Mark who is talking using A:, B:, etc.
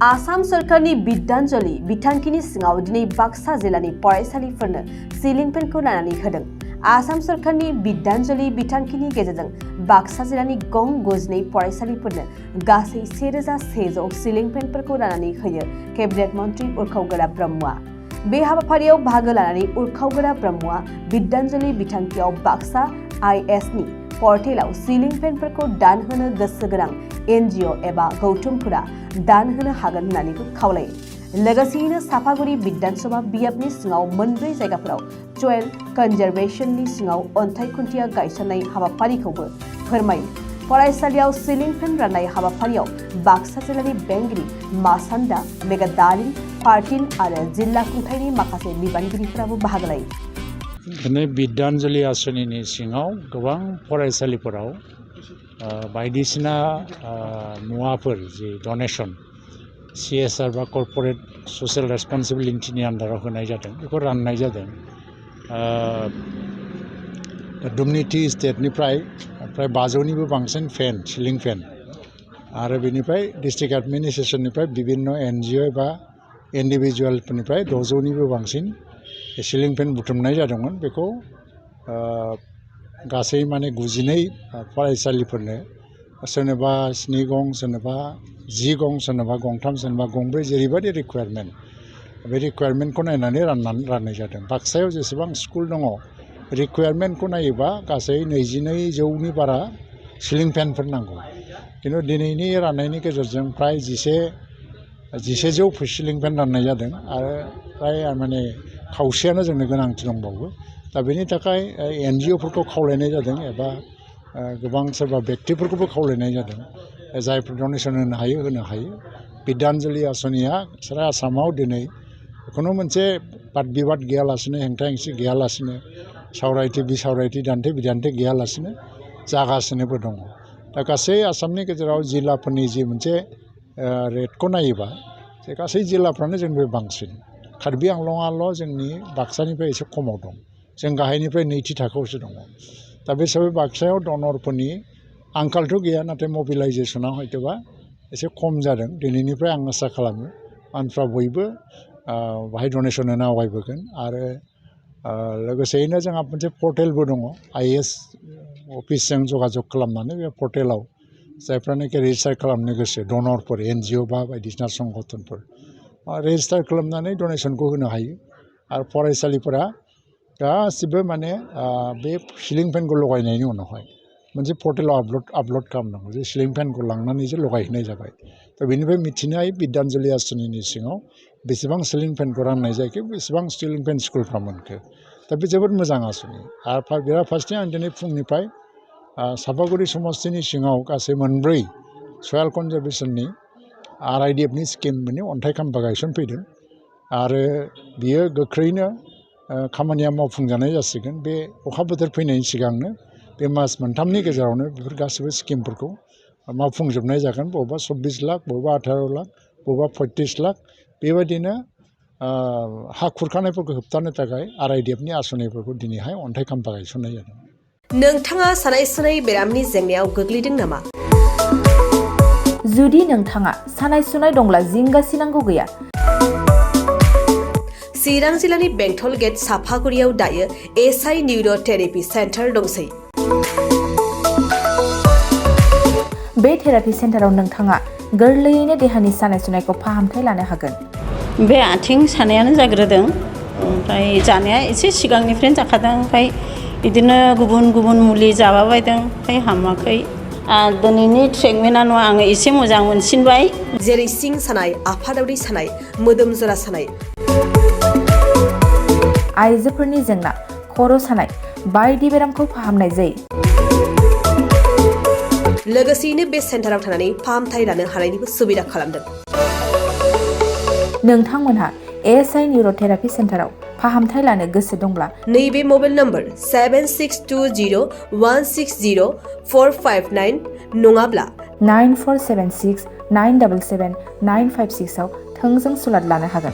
A: आसाम सरकारनि बिद्यान्जलि बिथांखिनि सिङाव दिनै बाक्सा जिल्लानि फरायसालिफोरनो सिलिं फेनखौ राननानै होदों। आसाम सरकारनि बिद्यान्जलि बिथांखिनि गेजेरजों बाक्सा जिल्लानि गं 92 फरायसालिफोरनो गासै 1100 सिलिं फेनफोरखौ राननानै होयो केबिनेट मन्त्रि उरखावगोरा ब्रह्मआ। बे हाबाफारियाव बाहागो लानानै उरखावगोरा ब्रह्मआ बिद्यान्जलि बिथांखियाव बाक्सा आइएसनि पर्टेलाव सिलिं फेनफोरखौ दान होनो गोसो गोनां एनजिअ एबा गौथुमफोरा दान होनो हागोन होननानैबो खावलायो। लोगोसेयैनो साफागुरि बिधानसभा बियाबनि सिङाव मोनब्रै जायगाफोराव सयल कनजारभेशननि सिङाव अन्थाइ खुन्थिया गायसननाय हाबाफारिखौबो फोरमायो। फरायसालियाव सिलिं फेन राननाय हाबाफारियाव बाक्सा जिल्लानि बेंगिरि मासान्दा मेगादालिन पार्टिन आरो जिल्ला खुंथायनि माखासे बिबानगिरिफोराबो बाहागो लायो।
B: दिनै बिद्यान्जलि आसनिनि सिङाव गोबां फरायसालिफोराव बायदिसिना मुवाफोर जि डनेसन CSR बा कर्परेट ससियेल रेसपन्सिबिलिटिनि आन्दाराव होनाय जादों बेखौ राननाय जादों। दुमनिथि स्टेटनिफ्राय फ्राय 500निबो बांसिन फेन सिलिं फेन आरो बेनिफ्राय डिस्ट्रिक्ट एडमिनिस्ट्रेसननिफ्राय बिभिन्न एनजिअ एबा इन्डिभिजुवेलफोरनिफ्राय 600निबो बांसिन सिलिं फेन बुथुमनाय जादोंमोन। बेखौ गासै माने 92 फरायसालिफोरनो सोरनोबा 7 गं, सोरनोबा 10 गं, सोरनोबा गंथाम, सोरनोबा गंब्रै जेरैबायदि रिक्वायरमेन्ट बे रिक्वायरमेन्टखौ नायनानै राननाय जादों। बाक्सायाव जेसेबां स्कुल दङ रिक्वायरमेन्टखौ नायोबा गासै 2200नि बारा सिलिं फेनफोर नांगौ। खिन्थु दिनैनि राननायनि गेजेरजों फ्राय 1100 सिलिं फेन राननाय जादों आरो फ्राय माने खावसेयानो जोंनो गोनांथि दंबावो। दा बेनि थाखाय एनजिअफोरखौ खावलायनाय जादों एबा गोबां सोरबा बेक्तिफोरखौबो खावलायनाय जादों जायफोर डनेसन होनो हायो। बिद्यान्जलि आसनिया सारा आसामाव दिनै खुनु मोनसे बाद बिबाद गैयालासिनो हेंथा हेंसि गैयालासिनो सावरायथि बिसावरायथि दान्थे बिदान्थे गैयालासिनो जागासिनोबो दङ। दा गासै आसामनि गेजेराव जिल्लाफोरनि जि मोनसे रेटखौ नायोबा जे गासै जिल्लाफ्रानो जोंनिफ्राय बांसिन। कार्बि आंलंआल' जोंनि बाक्सानिफ्राय एसे खमाव दं। जों गाहायनिफ्राय नैथि थाखोआवसो दङ। दा बे हिसाबै बाक्सायाव डनरफोरनि आंखालथ' गैया, नाथाय मबिलाइजेसना हयतोबा एसे खम जादों। दिनैनिफ्राय आं आसा खालामो मानसिफ्रा बयबो बाहाय डनेसन होनो आवगायबोगोन आरो लोगोसेयैनो जोंहा मोनसे पर्टेलबो दङ आइएस अफिसजों जगाजग खालामनानै बे पर्टेलाव जायफ्रानोखि रेजिस्टार खालामनो गोसो डनरफोर एनजिअ बा बायदिसिना संगठनफोर रेजिस्टार खालामनानै डनेसनखौ होनो हायो। आरो फरायसालिफोरा गासिबो माने बे सिलिं फेनखौ लगायनायनि उनावहाय मोनसे पर्टेलाव आपल'ड खालामनांगौ जे सिलिं फेनखौ लांनानैसो लगायहैनाय जाबाय। दा बेनिफ्राय मिथिनो हायो बिद्यान्जलि आसनिनि सिङाव बेसेबां सिलिं फेनखौ राननाय जायो, बेसेबां सिलिं फेन स्कुलफ्रा मोनखो। दा बे जोबोद मोजां आसनि। आरो बेराफारसेथिं आं दिनै फुंनिफ्राय साफागुरि समस्तिनि सिङाव गासै मोनब्रै सयल कनजारभेशननि RIDFनि स्किम माने अन्थाइ खाम्फा गायसनफैदों आरो बियो गोख्रैनो खामानिया मावफुंजानाय जासिगोन। बे अखा बोथोर फैनायनि सिगांनो बे मास मोनथामनि गेजेरावनो बेफोर गासैबो स्किमफोरखौ मावफुंजोबनाय जागोन। बबेबा 24 लाख, बबेबा 18 लाख, बबेबा 35 लाख बेबायदिनो हा खुरखानायफोरखौ होबथानो थाखाय RIDFनि आसनिफोरखौ दिनैहाय अन्थाइ खाम्फा गायसननाय जादों।
A: नोंथाङा सानाय सुनाय बेरामनि जेंनायाव गोग्लैदों नामा?
C: जुदि नोंथाङा सानाय सुनाय दंब्ला जिंगासिनांगौ गैया।
A: चिरां जिल्लानि बेंटल गेट साफागुरियाव दायो SI निउर' थेरापि सेन्टार दंसै।
C: बे थेरापि सेन्टाराव नोंथाङा गोरलैयैनो देहानि सानाय सुनायखौ फाहामथाय लानो हागोन।
D: बे आथिं सानायानो जाग्रोदों, ओमफ्राय जानाया एसे सिगांनिफ्रायनो जाखादों, ओमफ्राय बिदिनो गुबुन मुलि जाबाबायदों, ओमफ्राय हामाखै। दिनैनि ट्रिटमेन्टआ आङो एसे मोजां मोनसिनबाय।
A: जेरै सिं सानाय, आफादावरि सानाय, मोदोम जरा सानाय,
C: आइजोफोरनि जेंना, खर' सानाय बायदि बेरामखौ फाहामनाय जायो।
A: लोगोसेयैनो बे सेन्टाराव थानानै फाहामथाय लानो हानायनिबो सुबिदा खालामदों।
C: नोंथांमोनहा SI निउर' थेरापि सेन्टाराव फाहामथाय लानो गोसो दंब्ला
A: नैबे मबाइल नम्बर 7620160459 नङाब्ला
C: 9476977956 आव थोंजों सुलाद लानो हागोन।